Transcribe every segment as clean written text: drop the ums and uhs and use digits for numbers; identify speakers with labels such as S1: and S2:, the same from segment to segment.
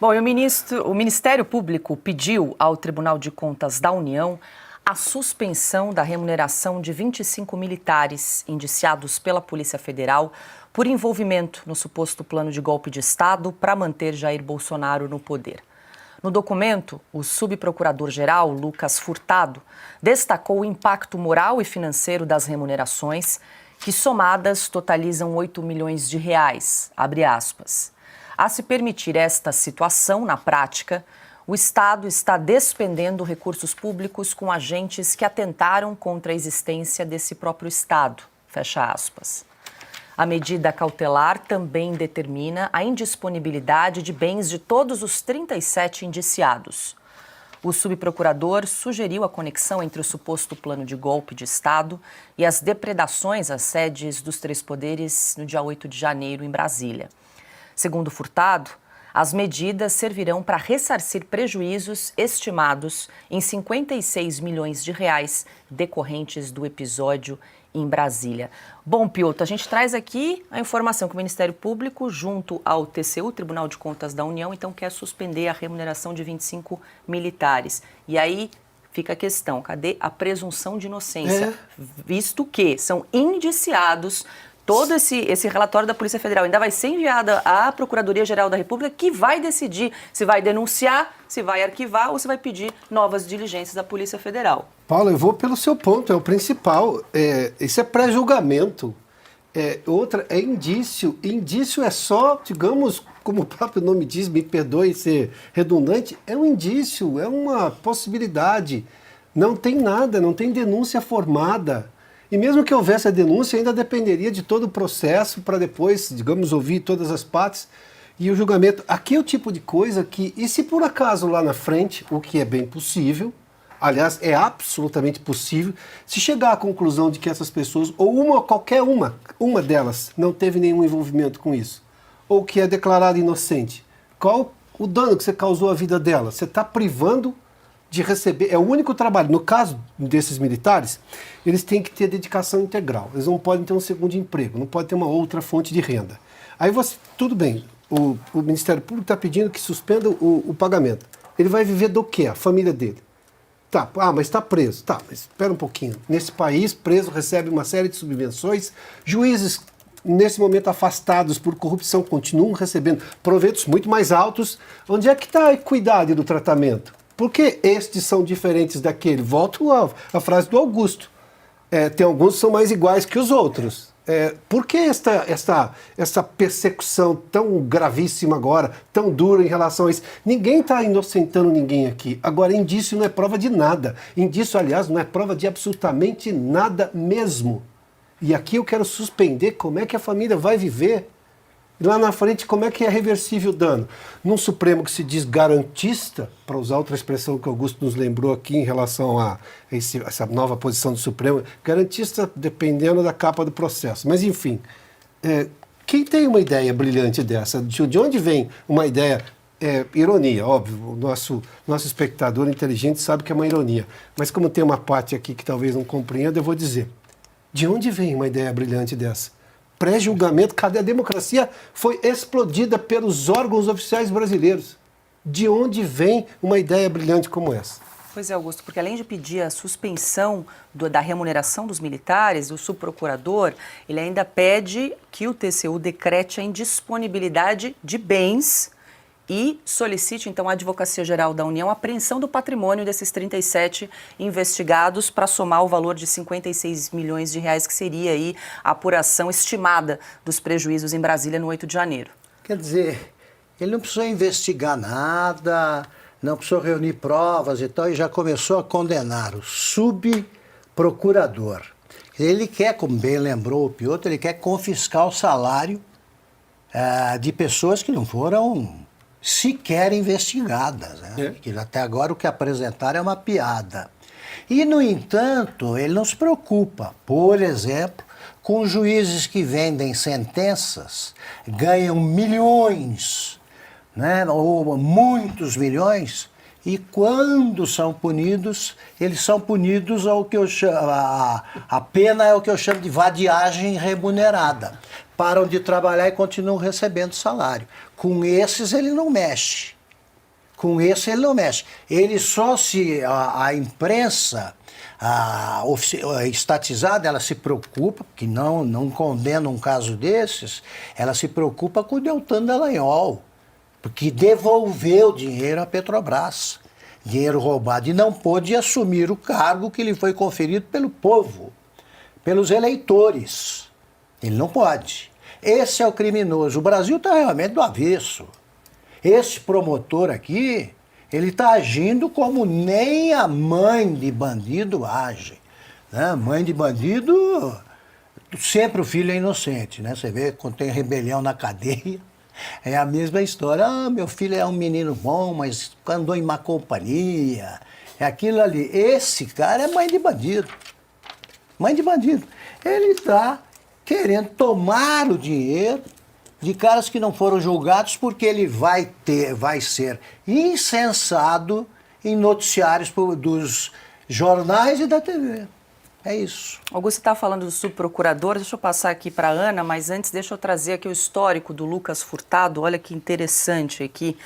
S1: Bom, e o Ministério Público pediu ao Tribunal de Contas da União a suspensão da remuneração de 25 militares indiciados pela Polícia Federal por envolvimento no suposto plano de golpe de Estado para manter Jair Bolsonaro no poder. No documento, o subprocurador-geral, Lucas Furtado, destacou o impacto moral e financeiro das remunerações, que somadas totalizam 8 milhões de reais, abre aspas. A se permitir esta situação, na prática, o Estado está despendendo recursos públicos com agentes que atentaram contra a existência desse próprio Estado, fecha aspas. A medida cautelar também determina a indisponibilidade de bens de todos os 37 indiciados. O subprocurador sugeriu a conexão entre o suposto plano de golpe de Estado e as depredações às sedes dos três poderes no dia 8 de janeiro, em Brasília. Segundo Furtado, as medidas servirão para ressarcir prejuízos estimados em 56 milhões de reais decorrentes do episódio em Brasília. Bom, Piotr, a gente traz aqui a informação que o Ministério Público, junto ao TCU, Tribunal de Contas da União, então quer suspender a remuneração de 25 militares. E aí fica a questão, cadê a presunção de inocência? Visto que são indiciados. Todo esse relatório da Polícia Federal ainda vai ser enviado à Procuradoria-Geral da República, que vai decidir se vai denunciar, se vai arquivar ou se vai pedir novas diligências à Polícia Federal.
S2: Paulo, eu vou pelo seu ponto, é o principal. Isso é pré-julgamento. Outra é indício. Indício é só, digamos, como o próprio nome diz, me perdoe ser redundante, é um indício, é uma possibilidade. Não tem nada, não tem denúncia formada. E mesmo que houvesse a denúncia, ainda dependeria de todo o processo para depois, digamos, ouvir todas as partes e o julgamento. Aqui é o tipo de coisa que, e se por acaso lá na frente, o que é bem possível, aliás, é absolutamente possível, se chegar à conclusão de que essas pessoas, ou qualquer uma delas, não teve nenhum envolvimento com isso, ou que é declarada inocente, qual o dano que você causou à vida dela? Você está privando de receber, é o único trabalho. No caso desses militares, eles têm que ter dedicação integral. Eles não podem ter um segundo emprego, não podem ter uma outra fonte de renda. Aí tudo bem, o Ministério Público está pedindo que suspenda o pagamento. Ele vai viver do quê? A família dele. Tá, mas está preso. Tá, mas espera um pouquinho. Nesse país, preso recebe uma série de subvenções, juízes nesse momento afastados por corrupção continuam recebendo proventos muito mais altos. Onde é que está a equidade do tratamento? Por que estes são diferentes daquele? Volto à frase do Augusto. Tem alguns que são mais iguais que os outros. Por que essa persecução tão gravíssima agora, tão dura em relação a isso? Ninguém está inocentando ninguém aqui. Agora, indício não é prova de nada. Indício, aliás, não é prova de absolutamente nada mesmo. E aqui eu quero suspender como é que a família vai viver. E lá na frente, como é que é reversível o dano? Num Supremo que se diz garantista, para usar outra expressão que o Augusto nos lembrou aqui em relação a essa nova posição do Supremo, garantista dependendo da capa do processo. Mas, enfim, quem tem uma ideia brilhante dessa? De onde vem uma ideia? Ironia, óbvio, o nosso espectador inteligente sabe que é uma ironia. Mas como tem uma parte aqui que talvez não compreenda, eu vou dizer. De onde vem uma ideia brilhante dessa? Pré-julgamento, cadê a democracia? Foi explodida pelos órgãos oficiais brasileiros. De onde vem uma ideia brilhante como essa?
S1: Pois é, Augusto, porque além de pedir a suspensão da remuneração dos militares, o subprocurador, ele ainda pede que o TCU decrete a indisponibilidade de bens e solicite, então, à Advocacia-Geral da União a apreensão do patrimônio desses 37 investigados para somar o valor de 56 milhões de reais, que seria aí a apuração estimada dos prejuízos em Brasília no 8 de janeiro.
S3: Quer dizer, ele não precisou investigar nada, não precisou reunir provas e tal, e já começou a condenar o subprocurador. Ele quer, como bem lembrou o Piotr, ele quer confiscar o salário de pessoas que não foram sequer investigadas, né? Que até agora o que apresentaram é uma piada. E, no entanto, ele não se preocupa, por exemplo, com juízes que vendem sentenças, ganham milhões, né? Ou muitos milhões, e quando são punidos, eles são punidos ao que eu chamo, a pena é o que eu chamo de vadiagem remunerada. Param de trabalhar e continuam recebendo salário. Com esses ele não mexe. Com esse ele não mexe. Ele só se... A imprensa estatizada, ela se preocupa, que não condena um caso desses, ela se preocupa com o Deltan Dallagnol, porque devolveu dinheiro à Petrobras, dinheiro roubado, e não pôde assumir o cargo que lhe foi conferido pelo povo, pelos eleitores. Ele não pode. Esse é o criminoso. O Brasil está realmente do avesso. Esse promotor aqui, ele está agindo como nem a mãe de bandido age. Né? Mãe de bandido, sempre o filho é inocente. Né? Você vê quando tem rebelião na cadeia, é a mesma história. Ah, meu filho é um menino bom, mas andou em má companhia. É aquilo ali. Esse cara é mãe de bandido. Mãe de bandido. Ele está querendo tomar o dinheiro de caras que não foram julgados, porque ele vai ser incensado em noticiários dos jornais e da TV. É isso.
S1: Augusto está falando do subprocurador, deixa eu passar aqui para a Ana, mas antes deixa eu trazer aqui o histórico do Lucas Furtado. Olha que interessante aqui.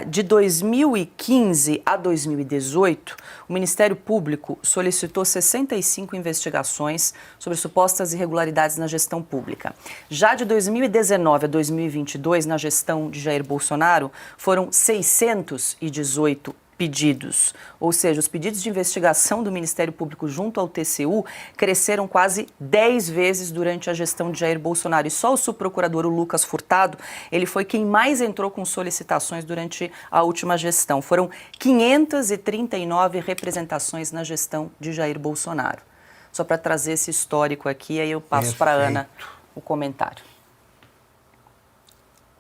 S1: De 2015 a 2018, o Ministério Público solicitou 65 investigações sobre supostas irregularidades na gestão pública. Já de 2019 a 2022, na gestão de Jair Bolsonaro, foram 618 pedidos, ou seja, os pedidos de investigação do Ministério Público junto ao TCU cresceram quase 10 vezes durante a gestão de Jair Bolsonaro. E só o subprocurador, o Lucas Furtado, ele foi quem mais entrou com solicitações durante a última gestão. Foram 539 representações na gestão de Jair Bolsonaro. Só para trazer esse histórico aqui, aí eu passo para a Ana o comentário.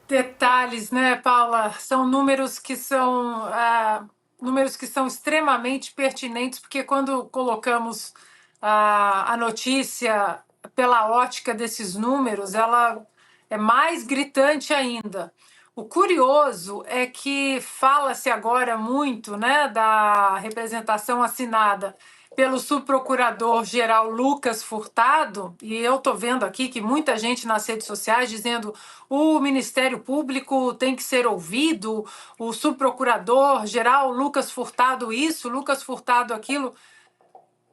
S4: Detalhes, né, Paula? São números que são extremamente pertinentes, porque quando colocamos a notícia pela ótica desses números, ela é mais gritante ainda. O curioso é que fala-se agora muito, né, da representação assinada pelo subprocurador-geral Lucas Furtado, e eu estou vendo aqui que muita gente nas redes sociais dizendo o Ministério Público tem que ser ouvido, o subprocurador-geral Lucas Furtado isso, Lucas Furtado aquilo.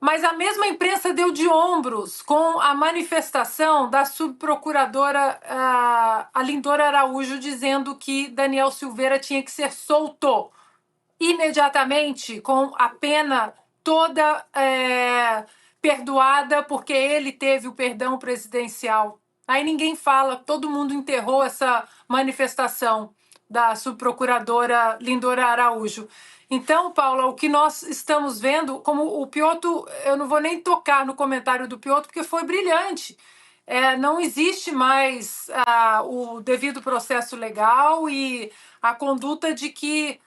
S4: Mas a mesma imprensa deu de ombros com a manifestação da subprocuradora Lindora Araújo dizendo que Daniel Silveira tinha que ser solto imediatamente, com a pena toda perdoada, porque ele teve o perdão presidencial. Aí ninguém fala, todo mundo enterrou essa manifestação da subprocuradora Lindora Araújo. Então, Paula, o que nós estamos vendo, como o Piotr, eu não vou nem tocar no comentário do Piotr, porque foi brilhante. Não existe mais o devido processo legal e a conduta de que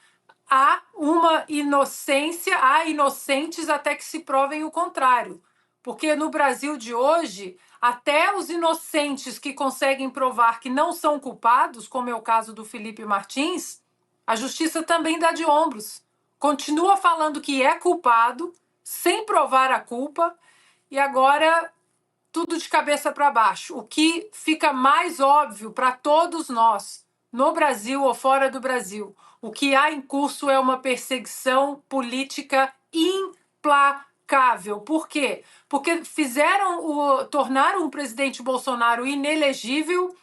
S4: há uma inocência, há inocentes até que se provem o contrário. Porque no Brasil de hoje, até os inocentes que conseguem provar que não são culpados, como é o caso do Felipe Martins, a justiça também dá de ombros. Continua falando que é culpado, sem provar a culpa, e agora tudo de cabeça para baixo. O que fica mais óbvio para todos nós, no Brasil ou fora do Brasil, o que há em curso é uma perseguição política implacável. Por quê? Porque tornaram o presidente Bolsonaro inelegível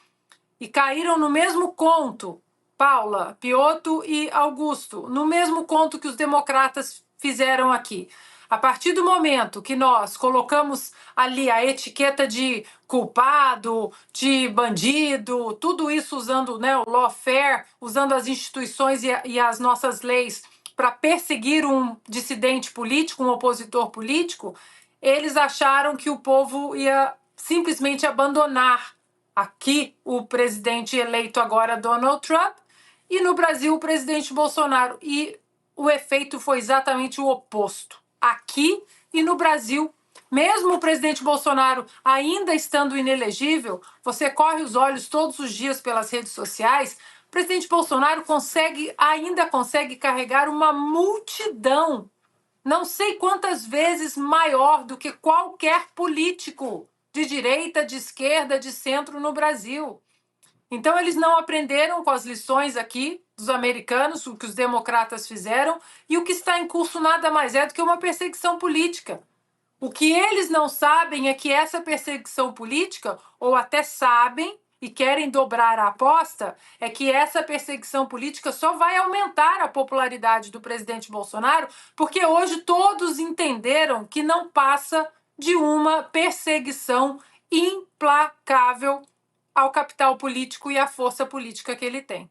S4: e caíram no mesmo conto, Paula, Piotr e Augusto, no mesmo conto que os democratas fizeram aqui. A partir do momento que nós colocamos ali a etiqueta de culpado, de bandido, tudo isso usando, né, o lawfare, usando as instituições e as nossas leis para perseguir um dissidente político, um opositor político, eles acharam que o povo ia simplesmente abandonar aqui o presidente eleito agora, Donald Trump, e no Brasil o presidente Bolsonaro. E o efeito foi exatamente o oposto. Aqui e no Brasil, mesmo o presidente Bolsonaro ainda estando inelegível, você corre os olhos todos os dias pelas redes sociais, o presidente Bolsonaro ainda consegue carregar uma multidão, não sei quantas vezes maior do que qualquer político de direita, de esquerda, de centro no Brasil. Então, eles não aprenderam com as lições aqui dos americanos, o que os democratas fizeram, e o que está em curso nada mais é do que uma perseguição política. O que eles não sabem é que essa perseguição política, ou até sabem e querem dobrar a aposta, é que essa perseguição política só vai aumentar a popularidade do presidente Bolsonaro, porque hoje todos entenderam que não passa de uma perseguição implacável ao capital político e à força política que ele tem.